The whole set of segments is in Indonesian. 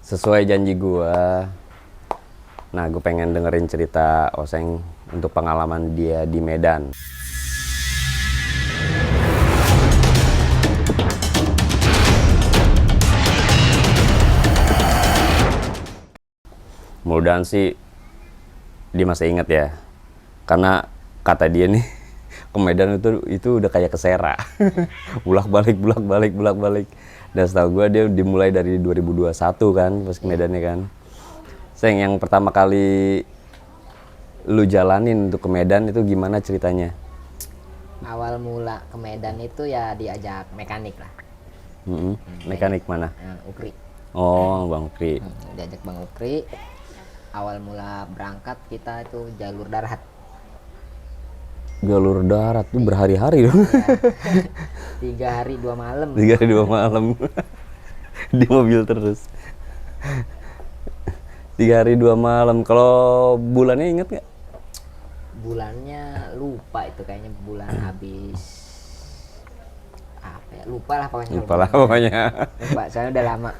Sesuai janji gua. Nah, gue pengen dengerin cerita Oseng untuk pengalaman dia di Medan. Mudah-mudahan sih dia masih inget ya. Karena kata dia nih, ke Medan itu udah kayak ke Sera. Bulak-balik, bulak-balik, bulak-balik. Dan setahu gue dia dimulai dari 2021 kan, pas ke Medannya kan. Seng, yang pertama kali lu jalanin untuk ke Medan itu gimana ceritanya? Awal mula ke Medan itu ya diajak mekanik lah. Mekanik mana? Ukri. Oh, Bang Kri. Diajak Bang Ukri. Awal mula berangkat kita itu jalur darat. Jalur darat tuh berhari-hari dong. Ya, 3 hari 2 malam. 3 hari 2 malam. Di mobil terus. 3 hari 2 malam. Kalau bulannya inget nggak? Bulannya lupa itu, kayaknya bulan habis apa ya, lupa lah pokoknya. Lupa lah pokoknya. Lupa, soalnya udah lama.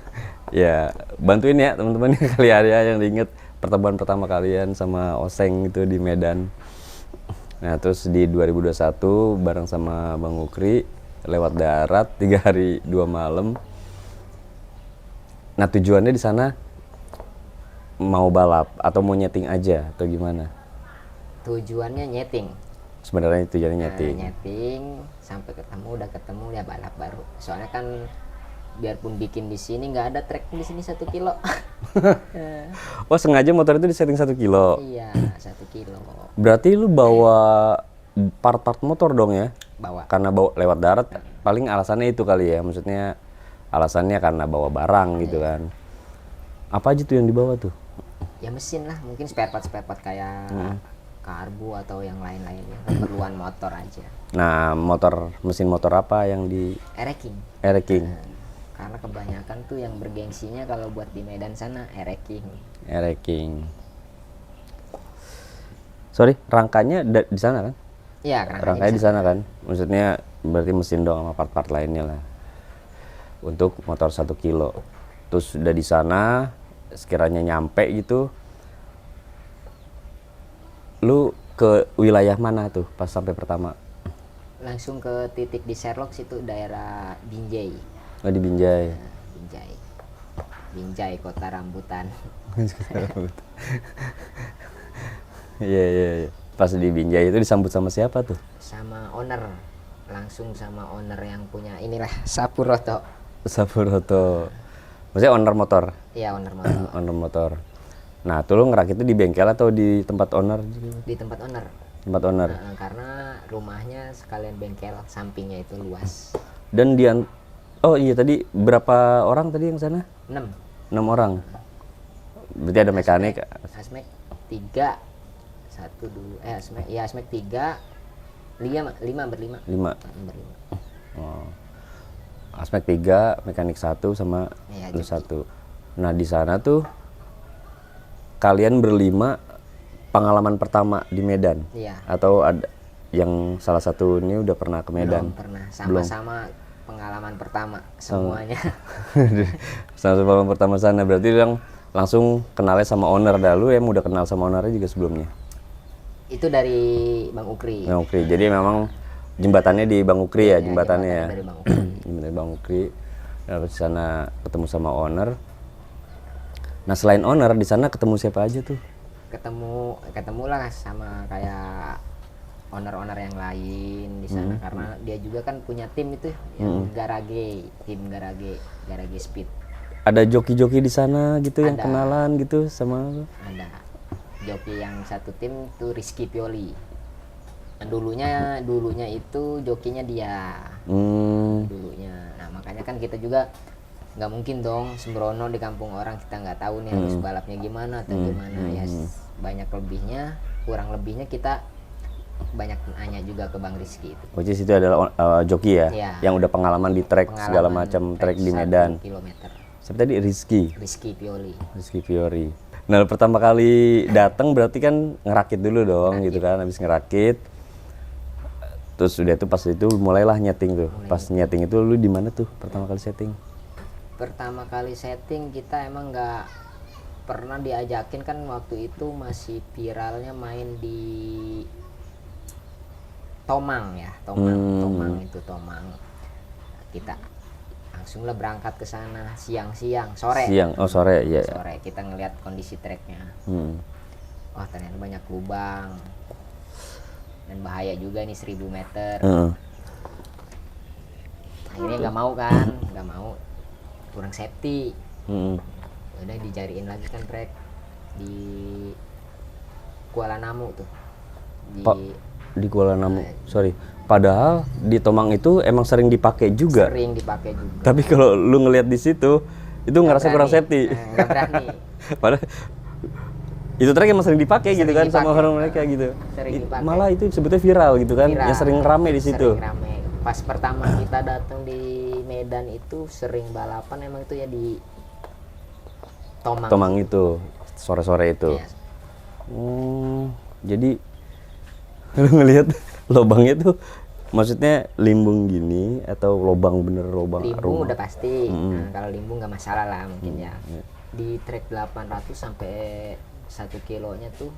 Ya, bantuin ya teman-teman kali ya yang diinget pertemuan pertama kalian sama Oseng itu di Medan. Nah, terus di 2021 bareng sama Bang Ukri lewat darat 3 hari 2 malam. Nah, tujuannya di sana mau balap atau mau nyeting aja atau gimana? Tujuannya nyeting. Sebenarnya tujuannya nyeting. Nyeting sampai udah ketemu ya balap baru. Soalnya kan biarpun bikin di sini nggak ada track di sini 1 kilo. Oh, sengaja motor itu disetting 1 kilo. Iya, 1 kilo Berarti lu bawa part-part motor dong ya? bawa. Karena bawa lewat darat, paling alasannya itu kali ya. Maksudnya alasannya karena bawa barang gitu kan. Apa aja tuh yang dibawa tuh? Ya mesin lah, mungkin spare part kayak karbu atau yang lain-lainnya. Keperluan motor aja. Nah, mesin motor apa yang di Ereking. Ereking? Karena kebanyakan tuh yang bergengsinya kalau buat di Medan sana Ereking. Ereking. Sorry, rangkanya di sana kan? Iya, Rangkanya di sana kan? Maksudnya berarti mesin dong sama part-part lainnya lah. Untuk motor 1 kilo. Terus udah di sana, sekiranya nyampe gitu, lu ke wilayah mana tuh pas sampai pertama? Langsung ke titik di Sherlock situ, daerah Binjai. Oh, di Binjai. Binjai. Binjai, kota rambutan. Iya. Pas di Binjai itu disambut sama siapa tuh? Sama owner. Langsung sama owner yang punya inilah, Sapuroto. Sapuroto. Maksudnya owner motor? Iya, owner motor. Owner motor. Nah, tuh lu ngerakit itu di bengkel atau di tempat owner? Di tempat owner. Tempat owner. Karena rumahnya sekalian bengkel, sampingnya itu luas. Dan oh iya, tadi berapa orang tadi yang sana? 6. 6 orang. Berarti ada mekanik. Asmek 3. 1 dulu. Asmek 3. 5 berlima. 5. Berlima. Oh. Aspek 3, mekanik 1 sama Iya, lu 1. Nah, di sana tuh kalian berlima pengalaman pertama di Medan? Iya. Atau ada yang salah satu ini udah pernah ke Medan? Belum pernah. Sama-sama pengalaman pertama semuanya. Sama pengalaman pertama sana, berarti yang langsung kenalnya sama owner dah. Lu yang udah kenal sama ownernya juga sebelumnya? Itu dari Bang Ukri. Bang Ukri. Jadi memang jembatannya di Bang Ukri ya, jembatannya ya. Dari Bang Ukri. Jembatan Bang Ukri. Nah, di sana ketemu sama owner. Nah, selain owner di sana ketemu siapa aja tuh? Ketemulah sama kayak owner-owner yang lain di sana, karena dia juga kan punya tim itu yang tim garage speed. Ada joki-joki di sana gitu yang Ada. kenalan gitu sama lu? Ada joki yang satu tim tuh Rizky Pioli. Nah, dulunya itu jokinya dia. Dulunya. Nah, makanya kan kita juga nggak mungkin dong sembrono di kampung orang, kita nggak tahu nih harus balapnya gimana atau gimana. Ya banyak lebihnya, kurang lebihnya kita banyak nanya juga ke Bang Rizky itu. Which is itu adalah joki ya? Iya. Yang udah pengalaman di trek segala macam trek di Medan. 1 kilometer. Siapa tadi? Rizky Pioli. Rizky Fiori. Nah, pertama kali datang berarti kan ngerakit dulu dong gitu kan, habis ngerakit. Terus udah tuh pas itu mulailah nyeting tuh. Pas nyeting itu lu di mana tuh pertama kali setting? pertama kali setting kita emang nggak pernah diajakin, kan waktu itu masih viralnya main di Tomang ya, Tomang itu Tomang. Kita langsung lah berangkat ke sana sore. Sore ya. Sore kita ngelihat kondisi treknya. Wah, ternyata banyak lubang dan bahaya juga nih 1000 meter. Akhirnya nggak mau kurang safety. Udah dicariin lagi kan trek di Kuala Namu tuh di Kuala Namu. Sorry, padahal di Tomang itu emang sering dipakai juga. Tapi kalau lu ngelihat di situ itu ngerasa kurang safety. Nggak berani. Padahal itu trek emang sering dipakai gitu kan sama orang mereka gitu. Malah itu sebetulnya viral gitu kan, yang sering rame di situ. Sering rame. Pas pertama kita datang di Medan itu sering balapan emang itu ya di Tomang itu sore-sore itu. Yes. Jadi lu ngelihat lubangnya tuh maksudnya limbung gini atau lubang limbung rumah? Udah pasti. Nah, kalau limbung nggak masalah lah mungkin ya. Di trek 800 sampai 1 kilonya tuh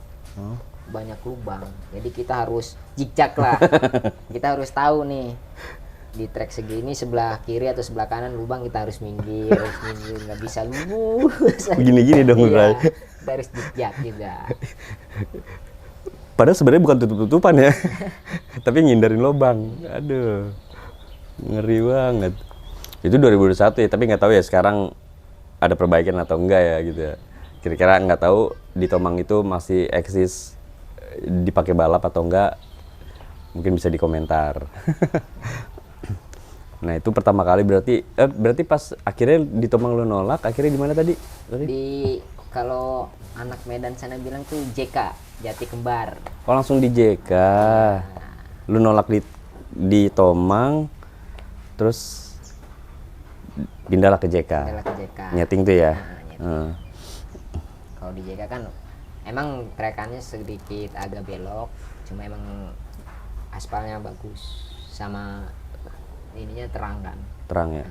banyak lubang, jadi kita harus zigzag lah. Kita harus tahu nih di trek segini sebelah kiri atau sebelah kanan lubang, kita harus minggir, nggak bisa lurus. Gini dong, iya, kita harus zigzag juga. Padahal sebenarnya bukan tutup-tutupan ya, tapi ngindarin lubang. Aduh, ngeri banget. Itu 2021 ya, tapi nggak tahu ya sekarang ada perbaikan atau enggak ya gitu ya. Kira-kira nggak tahu di Tomang itu masih eksis dipakai balap atau enggak, mungkin bisa di komentar. Nah itu pertama kali berarti pas akhirnya di Tomang lu nolak, akhirnya di mana tadi? Kalau anak Medan sana bilang tuh JK, Jati Kembar. Oh langsung di JK. Lu nolak di Tomang, terus pindahlah ke JK. Nyeting tuh ya. Kalau di JK kan emang trekannya sedikit agak belok, cuma emang aspalnya bagus sama ininya terang kan. Terang ya.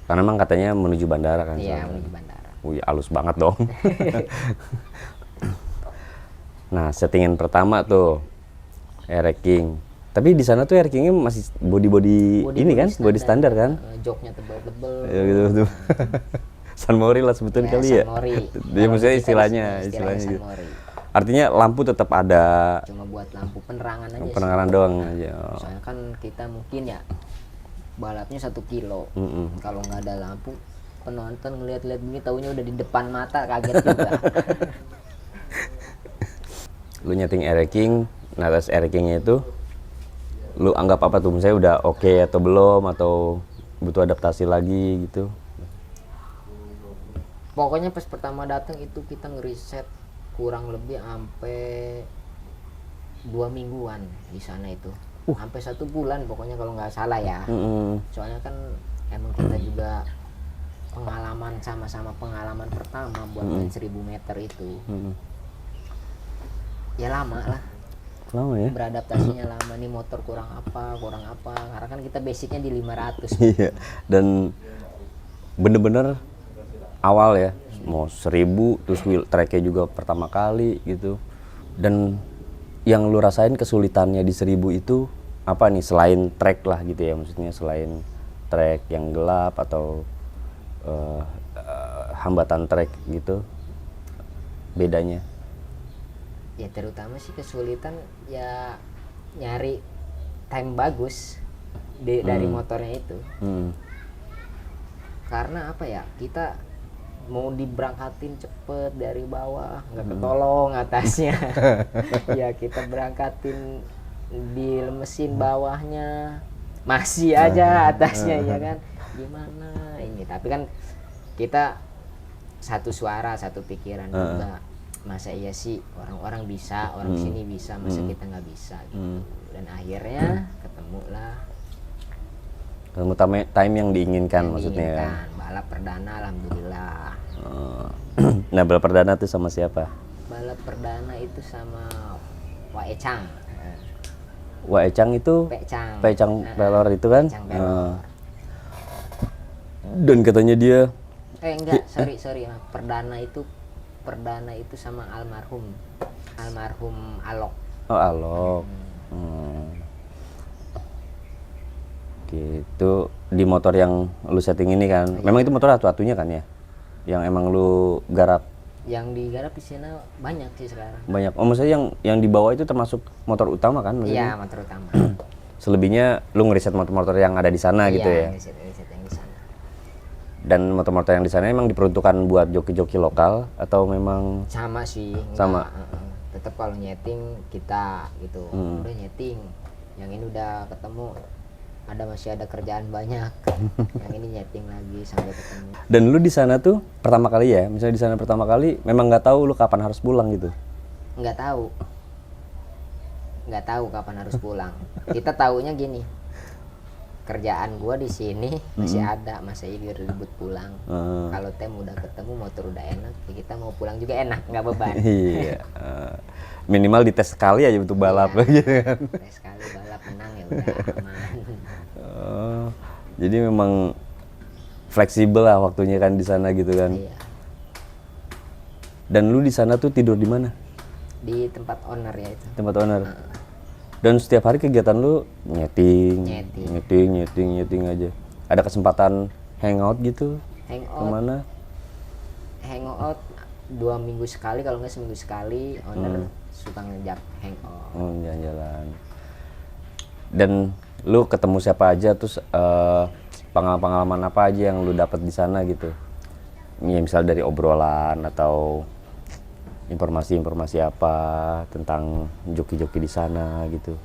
Karena emang katanya menuju bandara kan. Iya, menuju bandara. Wih, halus banget dong. Nah, settingan pertama tuh Air King. Tapi di sana tuh Air King-nya masih body ini kan, body standar kan? Joknya tebel-tebel. Ya gitu. San Mori lah sebetulnya kali ya. Dia maksudnya istilahnya gitu. Artinya lampu tetap ada. Cuma buat lampu penerangan aja. Penerangan doang aja. Soalnya kan kita mungkin ya balapnya 1 kilo. Kalau nggak ada lampu, penonton ngeliat-liat begini taunya udah di depan mata, kaget juga. Lu nyeting Air King, nah atas Air King-nya itu lu anggap apa tuh? Misalnya udah oke atau belum, atau butuh adaptasi lagi gitu? Pokoknya pas pertama datang itu kita ngeriset kurang lebih sampai 2 mingguan di sana itu. Sampai 1 bulan pokoknya kalau nggak salah ya. Soalnya kan emang kita juga sama-sama pengalaman pertama buat main 1000 meter itu. Ya lama lah. Lama ya? Beradaptasinya lama, nih motor kurang apa, karena kan kita basicnya di 500. Iya, dan bener-bener awal ya, mau 1000 terus treknya juga pertama kali gitu. Dan yang lu rasain kesulitannya di 1000 itu apa nih, selain trek lah gitu ya, maksudnya selain trek yang gelap atau hambatan trek gitu, bedanya? Ya terutama sih kesulitan ya nyari time bagus dari motornya itu. Karena apa ya, kita mau diberangkatin cepet dari bawah nggak ketolong atasnya. Ya kita berangkatin di mesin bawahnya masih aja atasnya, ya kan, gimana ini. Tapi kan kita satu suara satu pikiran juga, masa iya sih orang-orang bisa, orang sini bisa, masa kita nggak bisa gitu. Dan akhirnya ketemulah time yang diinginkan, maksudnya. Balap perdana alhamdulillah. Nah, balap perdana itu sama siapa? Balap perdana itu sama Wae Chang. Wae Chang itu Pecang Pelor itu kan? Dan katanya dia Enggak, sorry perdana itu sama almarhum Alok. oh Alok. Gitu di motor yang lu setting ini kan. Memang itu motor atu-atunya kan ya? Yang emang lu garap. Yang digarap di sana banyak sih sekarang. Banyak. Oh, maksudnya yang dibawa itu termasuk motor utama kan? Iya, motor utama. Selebihnya lu ngeriset motor-motor yang ada di sana gitu ya. Iya, riset yang di sana. Dan motor-motor yang di sana emang diperuntukkan buat joki-joki lokal atau memang Sama sih. Sama. Tetap kalau nyeting kita gitu. Udah nyeting. Yang ini udah ketemu, masih ada kerjaan banyak. Yang ini nyeting lagi sampai ketemu. Dan lu di sana tuh pertama kali ya, misalnya di sana pertama kali memang nggak tahu lu kapan harus pulang gitu. Nggak tahu kapan harus pulang. Kita taunya gini, kerjaan gua di sini masih ada, masa ini ribut pulang. Kalau tem udah ketemu, motor udah enak, ya kita mau pulang juga enak, nggak beban. Iya. Minimal dites sekali aja untuk balap gitu kan. Tes sekali balap menang ya udah aman. Jadi memang fleksibel lah waktunya kan di sana gitu kan. Iya. Dan lu di sana tuh tidur di mana? Di tempat owner ya itu. Tempat owner. Dan setiap hari kegiatan lu nyeting aja. Ada kesempatan hangout gitu? Kemana? Hangout 2 minggu sekali, kalau nggak seminggu sekali owner suka ngejak hangout. Jalan-jalan. Dan lu ketemu siapa aja, terus pengalaman apa aja yang lu dapat di sana gitu? Ya, misal dari obrolan atau informasi apa tentang joki-joki di sana gitu.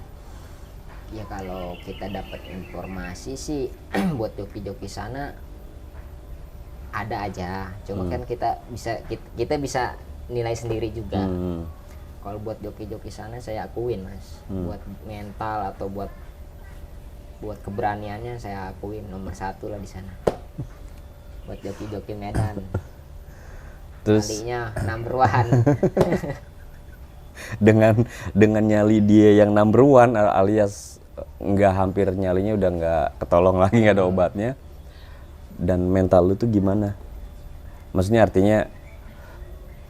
Ya kalau kita dapat informasi sih buat joki-joki sana ada aja. Cuma kan kita bisa nilai sendiri juga. Kalau buat joki-joki sana saya akuin Mas. Buat mental atau buat keberaniannya saya akuin nomor 1 lah di sana. Buat joki-joki Medan. Terus kalinya number 1. dengan nyali dia yang number 1 alias nggak, hampir nyalinya udah nggak ketolong lagi, nggak ada obatnya. Dan mental lu tuh gimana? Maksudnya artinya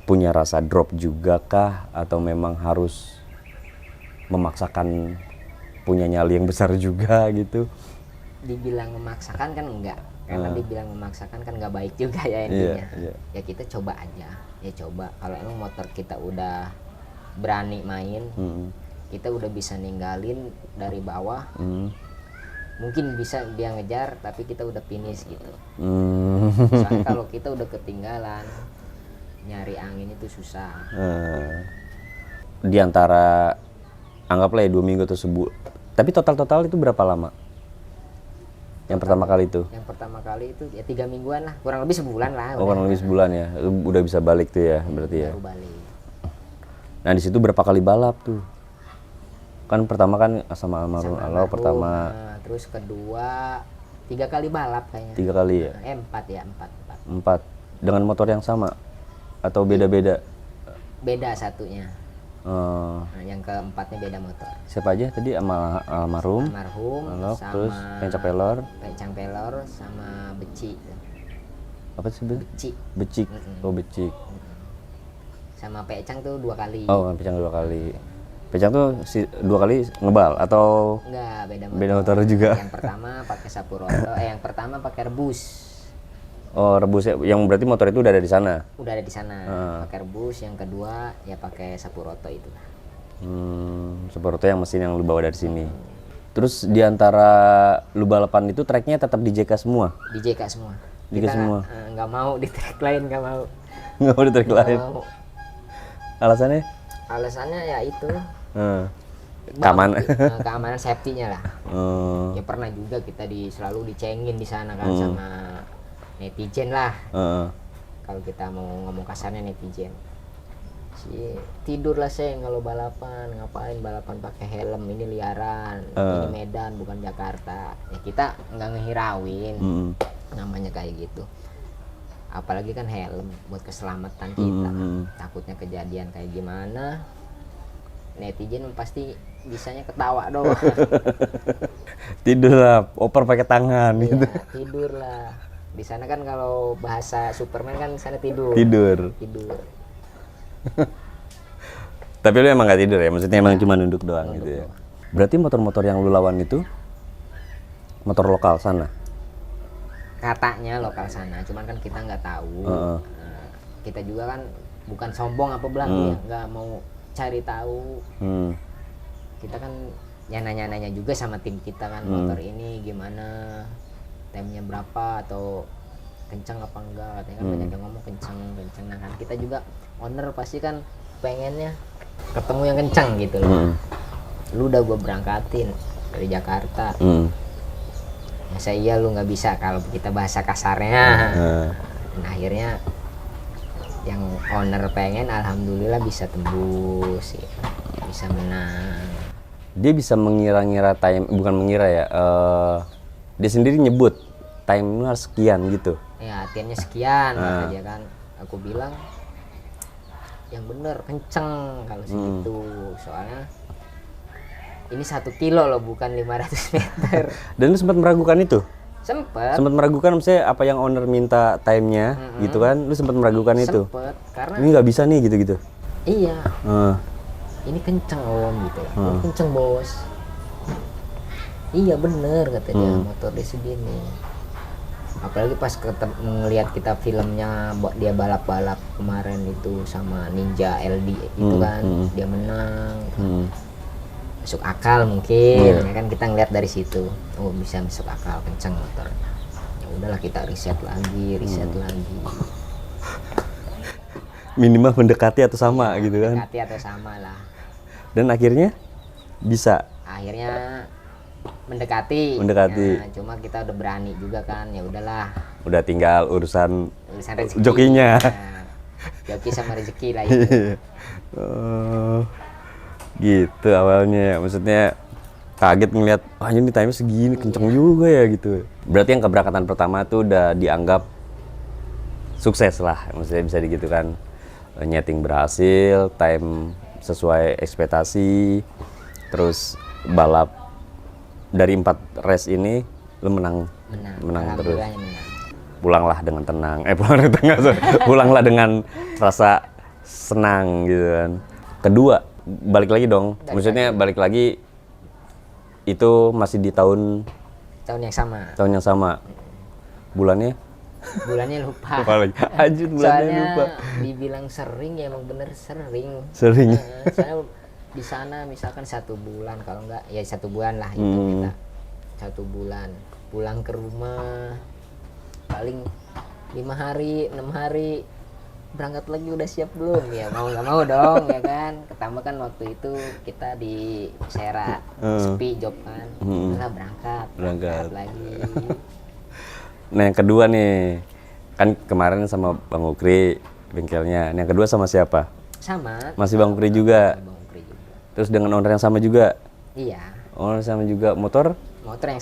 punya rasa drop juga kah, atau memang harus memaksakan punya nyali yang besar juga gitu? Dibilang memaksakan kan enggak, karena dibilang memaksakan kan nggak baik juga ya intinya. Ya kita coba aja, ya coba. Kalau emang motor kita udah berani main, kita udah bisa ninggalin dari bawah, mungkin bisa dia ngejar tapi kita udah finish gitu. Soalnya kalau kita udah ketinggalan, nyari angin itu susah. Di antara anggaplah ya 2 minggu atau sebulan, tapi total itu berapa lama? Yang pertama kali itu? Yang pertama kali itu ya 3 mingguan lah, kurang lebih sebulan lah. Kurang lebih sebulan ya, udah bisa balik tuh ya berarti ya. Baru balik. Nah di situ berapa kali balap tuh? Kan pertama kan sama almarhum Alok pertama. Terus kedua 3 kali balap kayaknya. 3 kali ya? 4. Dengan motor yang sama atau beda-beda? Beda satunya. Nah, yang keempatnya beda motor. Siapa aja tadi? Almarhum Alok, sama terus Pencang Pelor sama Beci. Apa sih? Becik. Oh Becik. Sama Pecang tuh 2 kali. Oh Pencang 2 kali. Pencang tuh 2 kali ngebal atau? Enggak, beda motor juga. Yang pertama pakai Sapuroto, yang pertama pakai Rebus. Oh Rebus ya, yang berarti motor itu udah ada di sana? Udah ada di sana, pakai Rebus. Yang kedua ya pakai Sapuroto itu. Sapuroto yang mesin yang lu bawa dari sini. Terus di antara lu balapan itu tracknya tetap di JK semua? Di JK semua. JK semua? Nggak mau di track lain, nggak mau. Nggak mau di track lain? Mau. Alasannya? Alasannya ya itu. Keamanan safety-nya lah. Ya pernah juga kita selalu dicengin di sana kan sama netizen lah. Kalau kita mau ngomong kasarnya netizen. Tidur lah kalau balapan, ngapain balapan pakai helm, ini liaran, ini Medan bukan Jakarta. Ya kita nggak ngehirauin. Namanya kayak gitu. Apalagi kan helm buat keselamatan kita. Takutnya kejadian kayak gimana, netizen pasti bisanya ketawa doang. Tidur lah, oper pakai tangan gitu. Tidur lah. Di sana kan kalau bahasa Superman kan di sana tidur. Tidur. Tapi lu emang gak tidur ya? Maksudnya emang cuma nunduk doang gitu ya? Berarti motor-motor yang lu lawan itu motor lokal sana? Katanya lokal sana, cuman kan kita nggak tahu. Kita juga kan bukan sombong apa bilang ya, nggak mau cari tahu. Kita kan ya nanya-nanya juga sama tim kita kan, motor ini gimana, temnya berapa atau kencang apa enggak, katanya kan banyak yang ngomong kencang. Nah kan kita juga owner pasti kan pengennya ketemu yang kencang gitu loh. Lu udah gue berangkatin dari Jakarta, masa iya lu nggak bisa kalau kita bahasa kasarnya. Dan akhirnya yang owner pengen alhamdulillah bisa tembus ya. Bisa menang. Dia bisa mengira-ngira time, bukan mengira ya, dia sendiri nyebut time harus sekian gitu Ya timnya sekian aja kan, aku bilang yang bener kenceng kalau segitu, soalnya ini 1 kilo loh bukan 500 meter. Dan lu sempat meragukan itu? Sempat Meragukan misalnya apa yang owner minta time-nya gitu kan, lu sempat meragukan itu? Sempet, karena ini nggak bisa nih gitu-gitu? Iya, ini kenceng om gitu, ini kenceng bos. Iya bener kata dia, motor dia segini. Apalagi pas ngelihat kita filmnya dia balap-balap kemarin itu sama Ninja LD itu kan, dia menang. Masuk akal mungkin, ya kan kita ngeliat dari situ, oh bisa masuk akal kenceng motor. Ya udahlah kita riset lagi. Minimal mendekati atau sama gitu kan? Mendekati atau sama lah. Dan akhirnya bisa? Akhirnya mendekati. Ya, cuma kita udah berani juga kan, ya udahlah. Udah tinggal urusan rezeki. Jokinya. Nah, joki sama rezeki lah itu. Gitu awalnya ya, maksudnya kaget ngeliat, wah ini time segini kenceng juga ya gitu. Berarti yang keberangkatan pertama tuh udah dianggap sukses lah, maksudnya bisa digitu kan. Nyeting berhasil, time sesuai ekspektasi, terus balap dari 4 race ini lu menang terus. Pulanglah dengan tenang, pulanglah dengan rasa senang gitu kan. Kedua, balik lagi dong, maksudnya balik lagi itu masih di tahun yang sama. Bulannya lupa. Anjir, bulannya lupa. Dibilang sering ya emang bener sering. Saya di sana misalkan 1 bulan, kalau enggak ya 1 bulan lah itu kita 1 bulan pulang ke rumah paling 5 hari 6 hari berangkat lagi udah siap belum ya, mau nggak mau dong ya kan. Pertama kan waktu itu kita di Sera sepi job kan, udah berangkat lagi. Nah yang kedua nih, kan kemarin sama Bang Ukri bengkelnya, yang kedua sama siapa? Masih Bang Ukri juga. Terus dengan owner yang sama juga? Iya. Owner sama juga, motor yang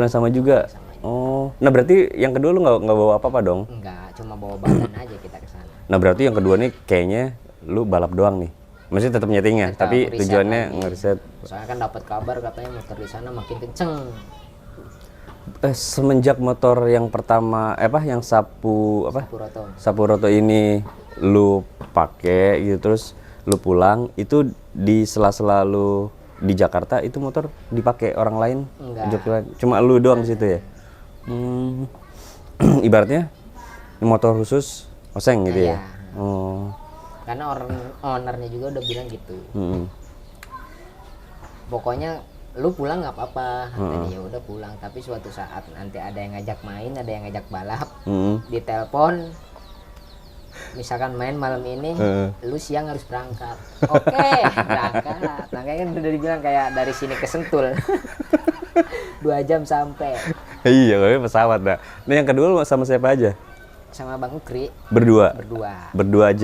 sama juga. Oh, nah berarti yang kedua lu nggak bawa apa-apa dong? Enggak, cuma bawa badan aja kita ke sana. Nah berarti yang kedua nih kayaknya lu balap doang nih. Maksudnya tetap nyetingnya, tapi tujuannya ngeriset. Soalnya kan dapat kabar katanya motor di sana makin kenceng. Semenjak motor yang pertama yang Sapuroto ini lu pakai gitu, terus lu pulang itu di sela-sela lu di Jakarta itu motor dipakai orang lain? Enggak. Cuma lu doang di situ ya? Ibaratnya motor khusus oseng gitu ya? Karena ownernya juga udah bilang gitu. Pokoknya lu pulang nggak apa-apa, katanya ya udah pulang. Tapi suatu saat nanti ada yang ngajak main, ada yang ngajak balap, ditelepon. Misalkan main malam ini, lu siang harus berangkat. Oke, berangkat. Makanya kan udah dibilang kayak dari sini ke Sentul. 2 jam sampai. Iya, kalau pesawat dah. Nah yang kedua lu sama siapa aja? Sama Bang Ukri. Berdua aja. Berdua.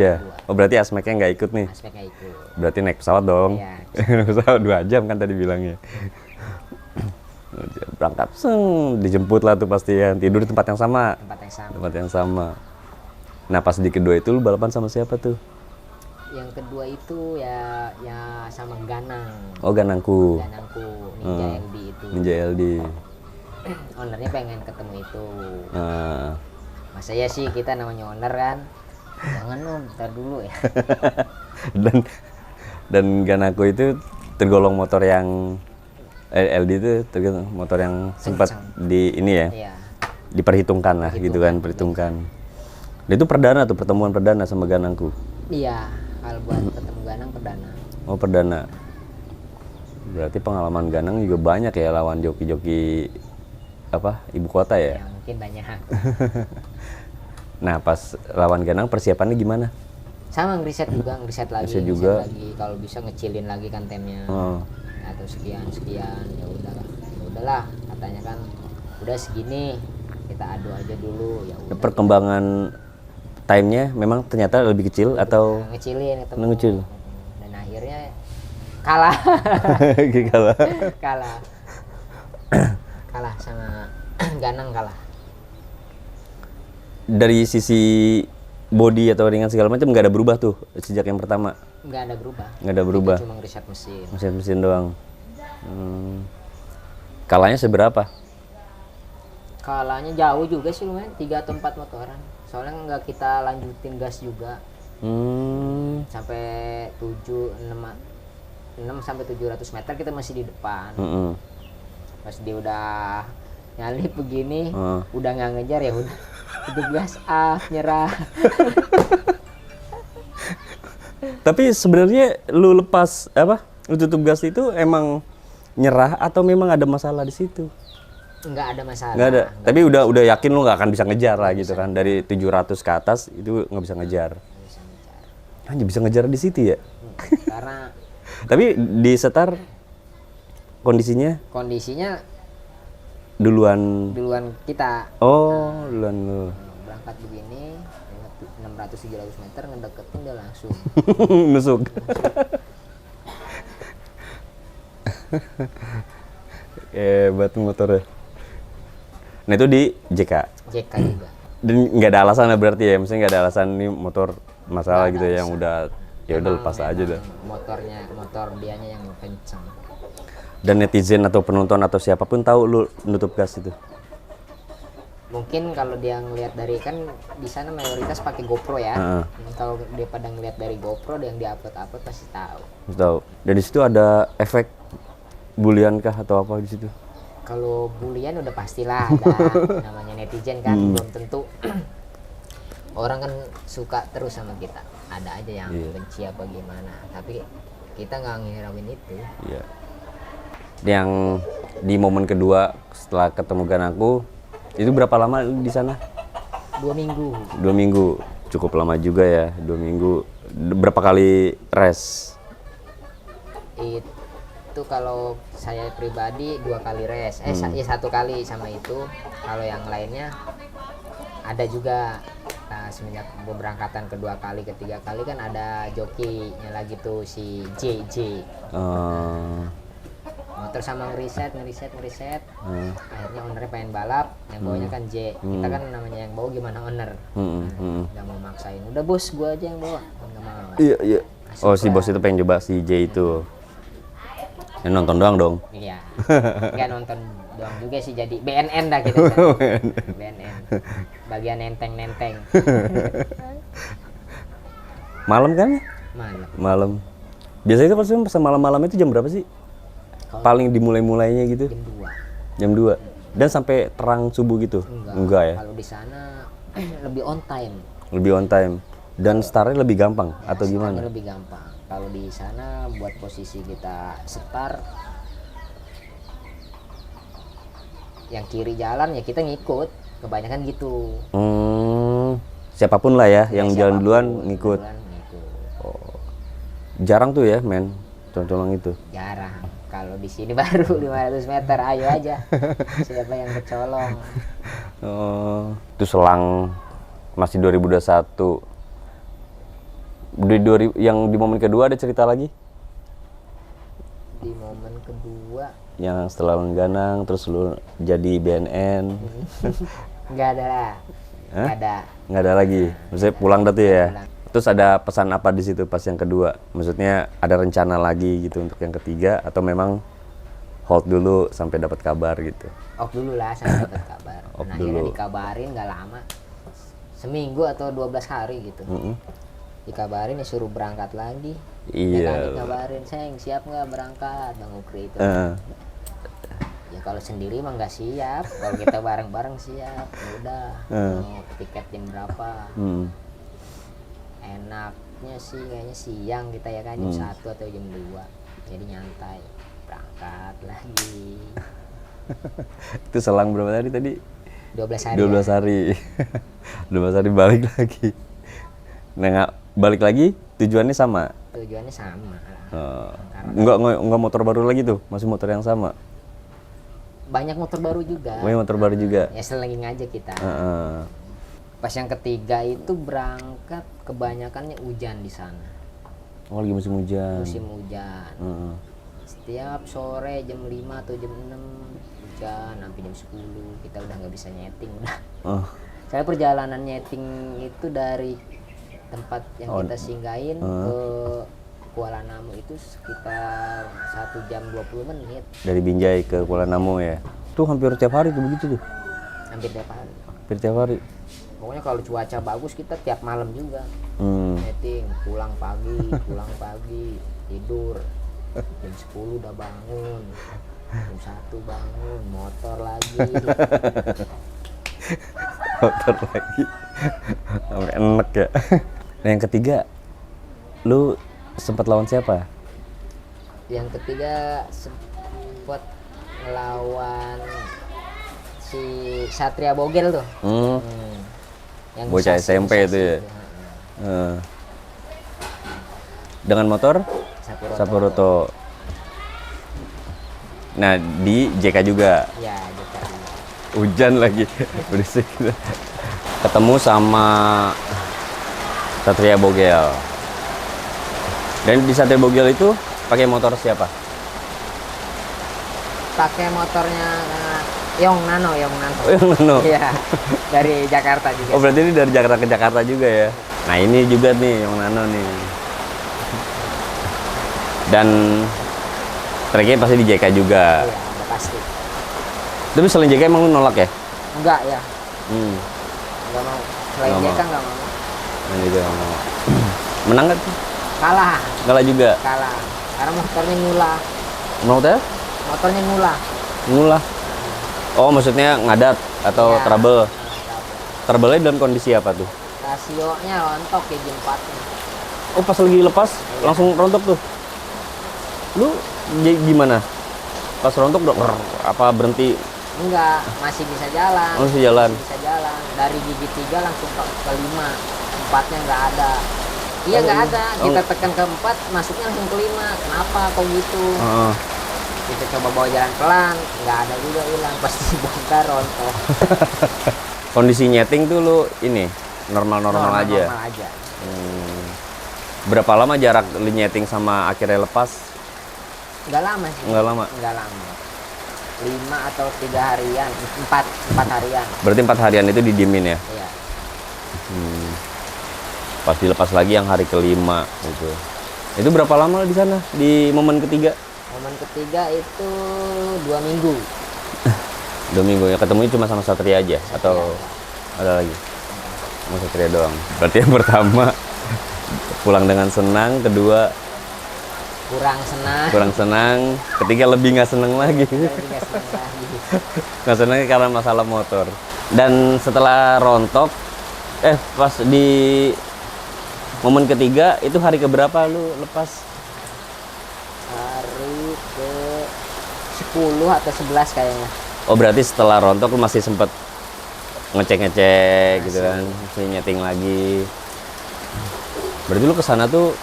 Oh berarti Asmeknya nggak ikut nih? Aspeknya ikut. Berarti naik pesawat dong? Iya. Pesawat 2 jam kan tadi bilangnya. Berangkat, dijemput lah tuh pastian. Tidur di tempat yang sama? Tempat yang sama. Nah pas di kedua itu lu balapan sama siapa tuh? Yang kedua itu ya sama Ganang. Oh Ganangku, Ninja LD itu. Ninja LD. Ownernya pengen ketemu itu. Masa ya sih kita namanya owner kan. Jangan dong, ntar dulu ya. dan Ganako itu tergolong motor yang LD itu tergolong motor yang sempat di ini ya, Iya. diperhitungkan lah gitu kan, perhitungkan. Dan itu perdana tuh, pertemuan perdana sama Ganangku. Iya, kalau buat ketemu Ganang perdana. Oh perdana. Berarti pengalaman Ganang juga banyak ya lawan joki-joki apa ibu kota ya? Ya mungkin banyak. Nah pas lawan Ganang persiapannya gimana? Sama ngeriset juga, ngeriset lagi, Ngeriset juga. lagi. Kalau bisa ngecilin lagi kan temnya. Oh. Atau sekian ya udahlah. Ya udahlah, katanya kan udah segini, kita adu aja dulu ya udah. Perkembangan time-nya memang ternyata lebih kecil atau Ngecilin ketemu. ngecil? Dan akhirnya kalah. Kalah. kalah. Kalah sama Ganang kalah. Dari sisi body atau ringan segala macam nggak ada berubah tuh sejak yang pertama? Nggak ada berubah. Nggak ada berubah. Kita cuma ngeriset mesin. Mesin doang. Kalahnya seberapa? Kalahnya jauh juga sih lumayan, 3 atau 4 motoran. Soalnya nggak kita lanjutin gas juga. Sampai 6 sampai 700 meter kita masih di depan. Pas dia udah nyalip begini, udah nggak ngejar ya udah. Itu gas nyerah. Tapi sebenarnya lu lepas apa? Lu tutup gas itu emang nyerah atau memang ada masalah di situ? Nggak ada masalah. Nggak ada. Tapi udah yakin lu nggak akan bisa ngejar lah gitu kan. Dari 700 ke atas itu nggak bisa ngejar. Nggak bisa ngejar. Hanya bisa ngejar di situ ya. Karena Tapi di setar kondisinya duluan. kita Oh, duluan lu. berangkat begini 600-700 meter ngedeketin dia langsung. Nusuk. Hebat motornya. Nah itu di JK. JK juga. Dan nggak ada alasan lah berarti ya, maksudnya nggak ada alasan nih motor masalah Nggak gitu ada ya, yang udah ya udah Emang- lepas aja dah. motor dianya yang kencang. Dan netizen atau penonton atau siapapun tahu lu nutup gas itu. Mungkin kalau dia ngelihat dari kan di sana mayoritas pakai GoPro ya. Kalau dia pada ngelihat dari GoPro yang diupload pasti tahu. Tahu. Dan di situ ada efek bulian kah atau apa di situ? Kalau bulian udah pastilah ada. Namanya netizen kan belum tentu orang kan suka terus sama kita. Ada aja yang benci apa gimana. Tapi kita nggak ngirauin itu. Iya. Yang di momen kedua setelah ketemu Ganangku itu berapa lama lu di sana? 2 minggu. 2 minggu. Cukup lama juga ya, 2 minggu. Berapa kali race? Itu kalau saya pribadi 2 kali race. Ya 1 kali sama itu. Kalau yang lainnya ada juga. Nah, semenjak pemberangkatan kedua kali, ketiga kali kan ada jokinya lagi tuh si JJ. Motor sama ngeriset. Akhirnya ownernya pengen balap, yang bawanya kan J. Kita kan namanya yang bawa gimana owner. Nggak mau maksain. Udah bos, gua aja yang bawa. Nggak mau. Iya. Oh si bos itu pengen coba si J itu. Ya, nonton doang dong. Iya. Nggak nonton doang juga sih, jadi BNN dah kita. BNN. Bagian nenteng. Malam kan? Malam. Biasanya itu pas malam-malam itu jam berapa sih? Paling dimulai-mulainya gitu? Jam 2. Jam 2. Dan sampai terang subuh gitu? Enggak ya? Kalau di sana lebih on time. Lebih on time. Dan startnya lebih gampang atau gimana? Lebih gampang. Kalau di sana buat posisi kita start yang kiri jalan ya kita ngikut. Kebanyakan gitu. Siapapun lah ya, yang jalan Siapapun, duluan ngikut. ngikut. Oh. Jarang tuh ya, men. Colong itu. Jarang. Kalau di sini baru 500 meter, ayo aja. Siapa yang kecolong? Oh, itu selang masih 2021. Yang di momen kedua ada cerita lagi? Di momen kedua Yang setelah Ganang terus lu jadi BNN. nggak ada lah. Nggak ada. Nggak ada lagi. Maksudnya pulang dah tuh ya. Pulang. Terus ada pesan apa di situ pas yang kedua? Maksudnya ada rencana lagi gitu untuk yang ketiga atau memang hold dulu sampai dapat kabar gitu? Off dulu lah sampai dapat kabar. Off Nah, akhirnya dulu. dikabarin nggak lama seminggu atau 12 hari gitu. Dikabarin disuruh berangkat lagi. Iya. Mekanik kabarin, "Seng, siap nggak berangkat?" Bang Ukri itu. Ya kalau sendiri mah nggak siap, kalau kita bareng-bareng siap. Ya udah, mau tiket jam berapa? Enaknya sih kayaknya siang kita ya kan, jam 1 atau jam 2. Jadi nyantai, berangkat lagi. Itu selang berapa hari tadi? 12 hari. 12 hari. 12 hari balik lagi. Nah, balik lagi tujuannya sama. Tujuannya sama. Enggak motor baru lagi tuh, masih motor yang sama. Banyak motor baru juga. Banyak motor baru juga. Ya selenging aja kita. Pas yang ketiga itu berangkat kebanyakannya hujan di sana. Oh, lagi musim hujan. Musim hujan. Setiap sore jam 5 atau jam 6 hujan sampai jam 10 kita udah nggak bisa nyeting udah. Saya perjalanan nyeting itu dari tempat yang kita singgahin ke Kuala Namu itu sekitar 1 jam 20 menit. Dari Binjai ke Kuala Namu ya. Tuh hampir tiap hari tuh begitu tuh. Hampir tiap hari. Hampir tiap hari. Pokoknya kalau cuaca bagus kita tiap malam juga. Nyeting, pulang pagi, tidur. Jam 10 udah bangun. Jam 1 bangun, motor lagi. Motor lagi. Sampai enek ya. Nah, yang ketiga, lu sempat lawan siapa? Yang ketiga sempat ngelawan si Satria Bogel tuh. Yang Bocah SMP itu ya. Dengan motor Sapuroto. Nah, di JK juga. Ya, JK. Hujan lagi. Berisik. Ketemu sama Satria Bogel. Dan di Satria Bogel itu pakai motor siapa? Pakai motornya Yong Nano. Oh, yang Nano. Iya. Dari Jakarta juga. Oh, berarti ini dari Jakarta ke Jakarta juga ya. Nah, ini juga nih yang Nano nih. Dan tracknya pasti di JK juga. Iya, udah pasti. Tapi selain JK emang lu nolak ya? Enggak ya. Enggak mau. Selain Nggak JK mau. enggak mau. Nah, juga nggak mau. Menang nggak tuh? Kalah. Kalah juga. Kalah. Karena motornya ngulah. Menurut ya? Motornya ngulah. Ngulah. Oh, maksudnya ngadat atau Ya. trouble? Trouble-nya dalam kondisi apa tuh? Rasionya rontok ya jam 4-nya. Oh, pas lagi lepas langsung rontok tuh. Lu gimana? Pas rontok apa berhenti? Enggak, masih bisa jalan. Oh, masih jalan. Bisa jalan. Dari gigi 3 langsung ke 5. 4-nya enggak ada. Iya enggak ada. Kita tekan ke 4, masuknya langsung ke 5. Kenapa kok gitu? Kita coba bawa jalan pelan, enggak ada juga hilang. Pasti bongkar rontok. Kondisi nyeting tuh lu ini normal-normal aja. Normal aja. Berapa lama jarak lu nyeting sama akhirnya lepas? Enggak lama sih. Enggak lama. Enggak lama. 5 atau 3 harian, 4 harian. Berarti 4 harian itu didiemin ya? Iya. Pas dilepas lagi yang hari kelima gitu. Itu berapa lama di sana di momen ketiga? Momen ketiga itu 2 minggu. 2 minggu ya, ketemunya cuma sama Satria aja atau ada lagi? Sama Satria doang. Berarti yang pertama pulang dengan senang, kedua kurang senang, ketiga lebih nggak senang lagi. nggak senang lagi. Nggak senangnya karena masalah motor. Dan setelah rontok, pas di momen ketiga itu hari keberapa lu lepas? Hari ke 10 atau 11 kayaknya. Oh, berarti setelah rontok lu masih sempet ngecek gitu kan, masih nyeting lagi. Berarti lu kesana tuh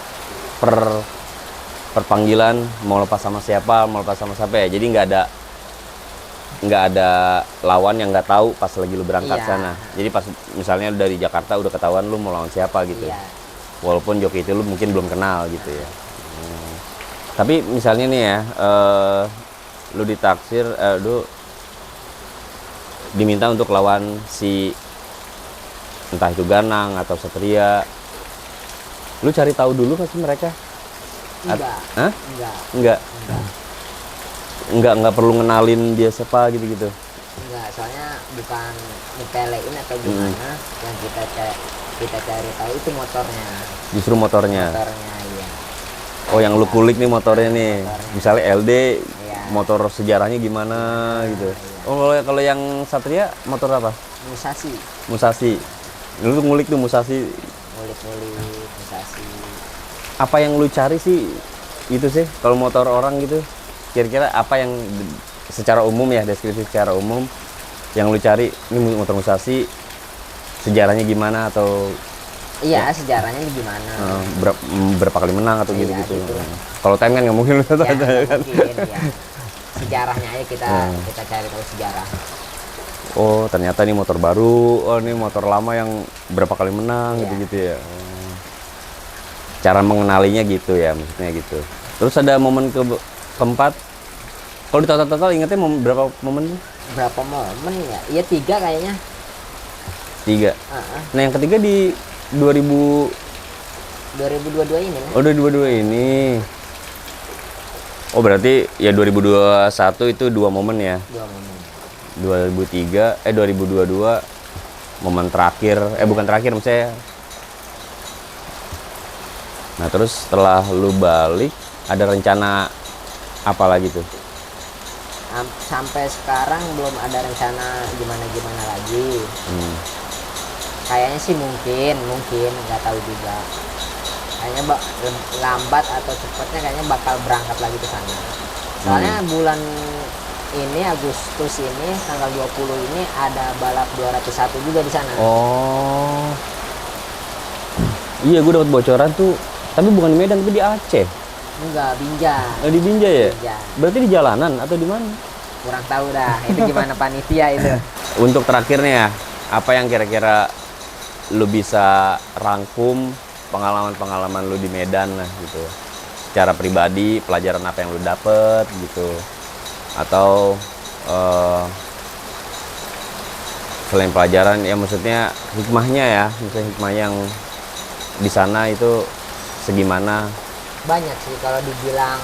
per panggilan mau lepas sama siapa ya. Jadi nggak ada lawan yang nggak tahu pas lagi lu berangkat sana. Jadi pas misalnya lu dari Jakarta udah ketahuan lu mau lawan siapa gitu. Iya. Walaupun joki itu lu mungkin belum kenal gitu ya. Tapi misalnya nih ya, lu ditaksir, lu diminta untuk lawan si entah itu Ganang atau Satria. Lu cari tahu dulu nggak sih mereka? Enggak. Hah? Enggak. Enggak perlu ngenalin dia siapa gitu-gitu. Enggak. soalnya bukan nyepelein atau gimana. Yang kita cari tahu itu motornya. Justru motornya. Motornya, iya. Oh, yang lu kulik nih motornya nih. Motornya. Misalnya LD, Iya. motor sejarahnya gimana gitu. Iya. Oh, kalau yang Satria motor apa? Musashi, Musashi. Lu tuh ngulik tuh Musashi. ngulik-ngulik Musashi. Apa yang lu cari sih itu sih kalau motor orang gitu? Kira-kira apa yang secara umum ya, deskripsi secara umum yang lu cari ini motor Musashi sejarahnya gimana atau Iya, sejarahnya ini gimana? berapa kali menang atau Iya, gitu-gitu. gitu. Kalau time kan nggak mungkin lu Ya, tanya nggak kan. mungkin, ya. Sejarahnya aja kita cari tahu sejarah. Oh, ternyata ini motor baru. Oh, ini motor lama yang berapa kali menang Iya. gitu-gitu ya. Oh. Cara mengenalinya gitu ya, maksudnya gitu. Terus ada momen keempat. Kalau di total ingatnya berapa momen? Berapa momen ya? Iya 3 kayaknya. 3. Heeh. Nah, yang ketiga di 2000 2022 ini lah. oh 2022 ini. Oh, berarti ya 2021 itu 2 momen ya. 2 momen. 2022 momen terakhir, bukan terakhir maksudnya. Nah, terus setelah lu balik ada rencana apa lagi tuh? Sampai sekarang belum ada rencana gimana lagi. Kayaknya sih mungkin nggak tahu juga. Kayaknya lambat atau cepatnya kayaknya bakal berangkat lagi ke sana. Soalnya bulan ini Agustus ini tanggal 20 ini ada balap 201 juga di sana. Oh. Iya, gue dapat bocoran tuh. Tapi bukan di Medan, tapi di Aceh. Enggak, Binjai. Oh, di Binjai ya? Binjai. Berarti di jalanan atau di mana? Kurang tahu dah. Itu gimana panitia itu. Untuk terakhirnya, apa yang kira-kira lu bisa rangkum pengalaman-pengalaman lu di Medan lah gitu. Secara pribadi, pelajaran apa yang lu dapet gitu. Atau selain pelajaran ya maksudnya hikmahnya ya, misalnya hikmah yang di sana itu segimana? Banyak sih kalau dibilang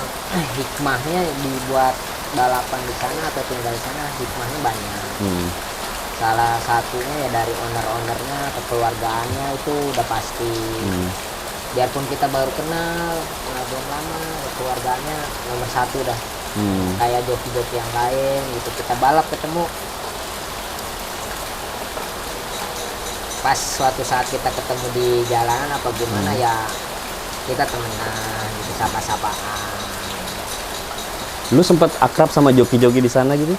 hikmahnya dibuat balapan di sana atau tinggal di sana, hikmahnya banyak. Salah satunya ya dari owner-ownernya, kekeluargaannya itu udah pasti. Biarpun kita baru kenal belum lama, keluarganya nomor 1 dah. Kayak joki-joki yang lain gitu, kita balap ketemu, pas suatu saat kita ketemu di jalanan apa gimana ya kita temenan gitu, sapa-sapaan. Lu sempat akrab sama joki-joki di sana gitu?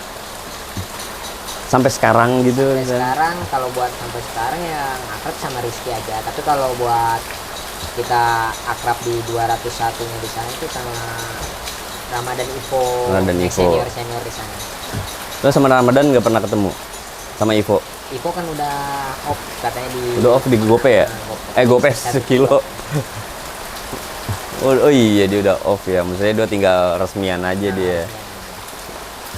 Sampai sekarang gitu? Sampai sekarang kalau buat sampai sekarang ya akrab sama Rizky aja. Tapi kalau buat kita akrab di 201-nya di sana itu sama Ramadan Ivo, Ramadan Ivo. senior di sana. Terus sama Ramadan nggak pernah ketemu? Sama Ivo? Ivo kan udah off katanya di. Udah off di Gope ya? Gope 1 kilo. Oh iya, dia udah off ya. Maksudnya dia tinggal resmian aja dia.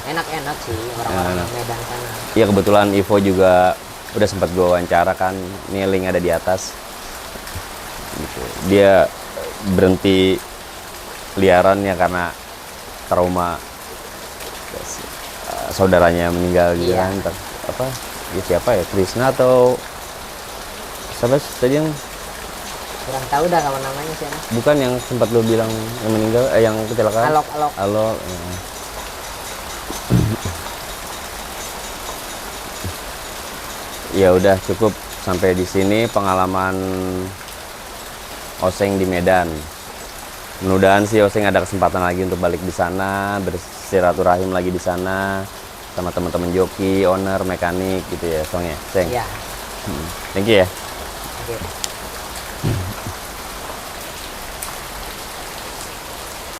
Enak-enak sih orang-orang Medan sana. Iya, kebetulan Ivo juga udah sempat gue wawancara kan. Ini link ada di atas. Gitu. Dia berhenti liarannya karena trauma saudaranya meninggal gitu Iya. kan. Apa? Ya, siapa ya? Krisna atau siapa tadi yang Kurang tahu dah kalau namanya siapa. bukan yang sempat lo bilang yang meninggal, yang kecelakaan? Alok. Alok. Ya. Ya udah cukup sampai di sini pengalaman Oseng di Medan. Mudah-mudahan sih Oseng ada kesempatan lagi untuk balik di sana, bersiraturahim lagi di sana sama teman-teman joki, owner, mekanik gitu ya, Song ya. Seng. Iya. Thank you ya. Oke.